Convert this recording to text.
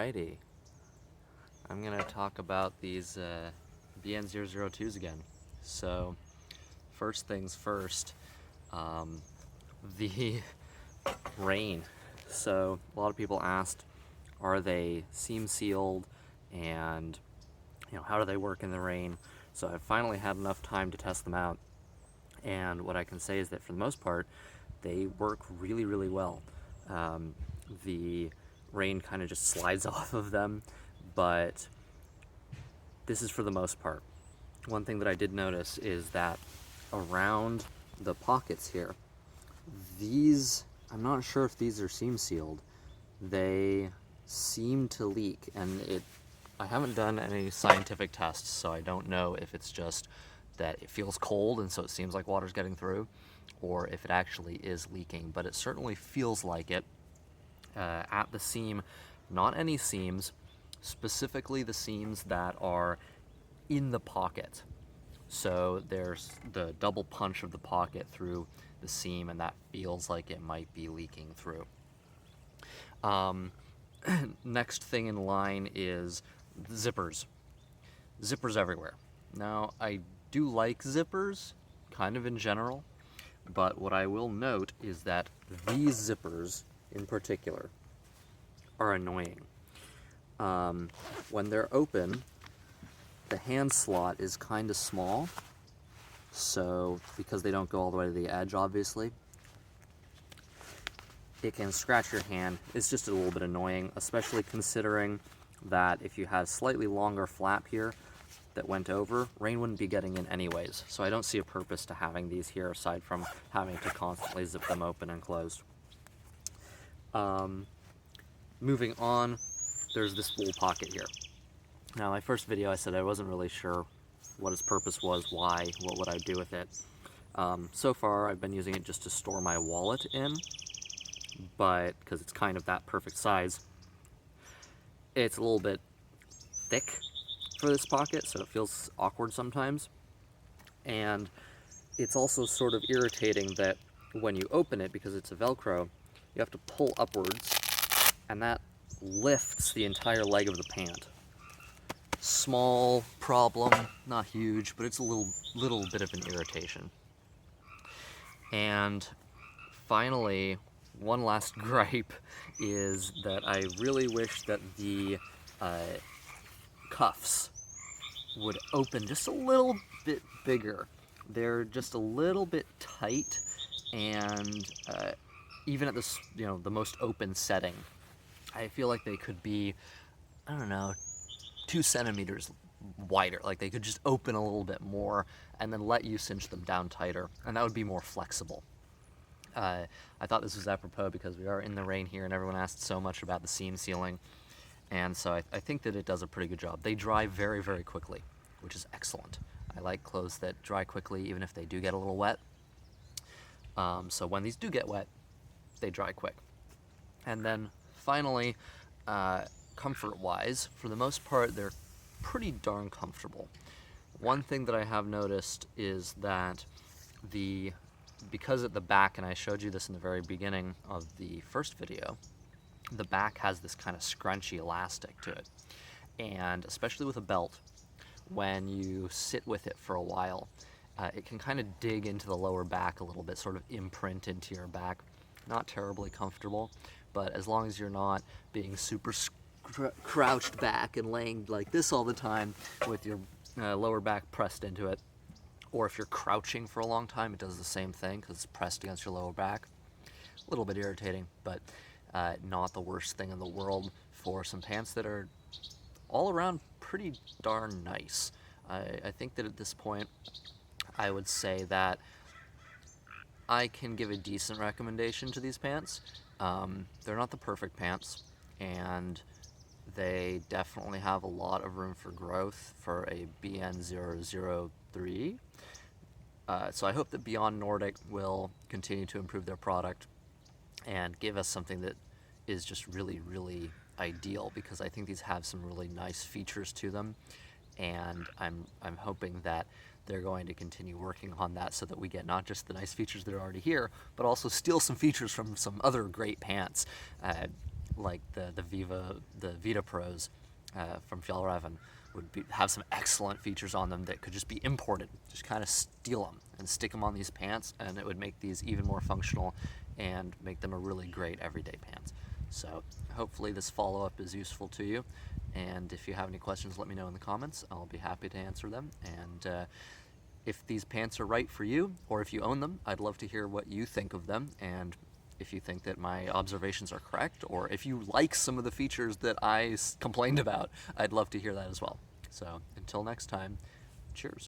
Alrighty, I'm going to talk about these BN002s again. So, first things first, the rain. So, a lot of people asked, are they seam sealed, and how do they work in the rain? So I finally had enough time to test them out, and what I can say is that for the most part, they work really, really well. The rain kind of just slides off of them, but this is for the most part. One thing that I did notice is that around the pockets here, I'm not sure if these are seam sealed, they seem to leak, and I haven't done any scientific tests, so I don't know if it's just that it feels cold and so it seems like water's getting through, or if it actually is leaking, but it certainly feels like it. At the seam, not any seams, specifically the seams that are in the pocket. So there's the double punch of the pocket through the seam, and that feels like it might be leaking through. Next thing in line is zippers. Zippers everywhere. Now, I do like zippers, kind of in general, but what I will note is that these zippers, in particular, are annoying. When they're open, the hand slot is kind of small, so because they don't go all the way to the edge, obviously, it can scratch your hand. It's just a little bit annoying, especially considering that if you had a slightly longer flap here that went over, rain wouldn't be getting in anyways. So I don't see a purpose to having these here aside from having to constantly zip them open and closed. Moving on, there's this little pocket here. Now, my first video I said I wasn't really sure what its purpose was, why, what would I do with it. So far I've been using it just to store my wallet in, but because it's kind of that perfect size, it's a little bit thick for this pocket, so it feels awkward sometimes. And it's also sort of irritating that when you open it, because it's a Velcro, you have to pull upwards, and that lifts the entire leg of the pant. Small problem, not huge, but it's a little bit of an irritation. And finally, one last gripe is that I really wish that the cuffs would open just a little bit bigger. They're just a little bit tight, and even at this, the most open setting, I feel like they could be, 2 centimeters wider. Like they could just open a little bit more and then let you cinch them down tighter, and that would be more flexible. I thought this was apropos because we are in the rain here and everyone asked so much about the seam sealing, and so I think that it does a pretty good job. They dry very, very quickly, which is excellent. I like clothes that dry quickly even if they do get a little wet. So when these do get wet, they dry quick. And then finally, comfort-wise, for the most part, they're pretty darn comfortable. One thing that I have noticed is that because at the back, and I showed you this in the very beginning of the first video, the back has this kind of scrunchy elastic to it. And especially with a belt, when you sit with it for a while, it can kind of dig into the lower back a little bit, sort of imprint into your back. Not terribly comfortable, but as long as you're not being super crouched back and laying like this all the time with your lower back pressed into it, or if you're crouching for a long time, it does the same thing because it's pressed against your lower back. A little bit irritating, but not the worst thing in the world for some pants that are all around pretty darn nice. I think that at this point, I would say that I can give a decent recommendation to these pants. They're not the perfect pants, and they definitely have a lot of room for growth for a BN003. So I hope that Beyond Nordic will continue to improve their product and give us something that is just really, really ideal, because I think these have some really nice features to them, and I'm hoping that they're going to continue working on that so that we get not just the nice features that are already here, but also steal some features from some other great pants. like the Vita Pros from Fjallraven have some excellent features on them that could just be imported. Just kind of steal them and stick them on these pants, and it would make these even more functional and make them a really great everyday pants. So hopefully this follow-up is useful to you, and if you have any questions, let me know in the comments. I'll be happy to answer them. And if these pants are right for you, or if you own them, I'd love to hear what you think of them, and if you think that my observations are correct, or if you like some of the features that I complained about, I'd love to hear that as well. So until next time, cheers.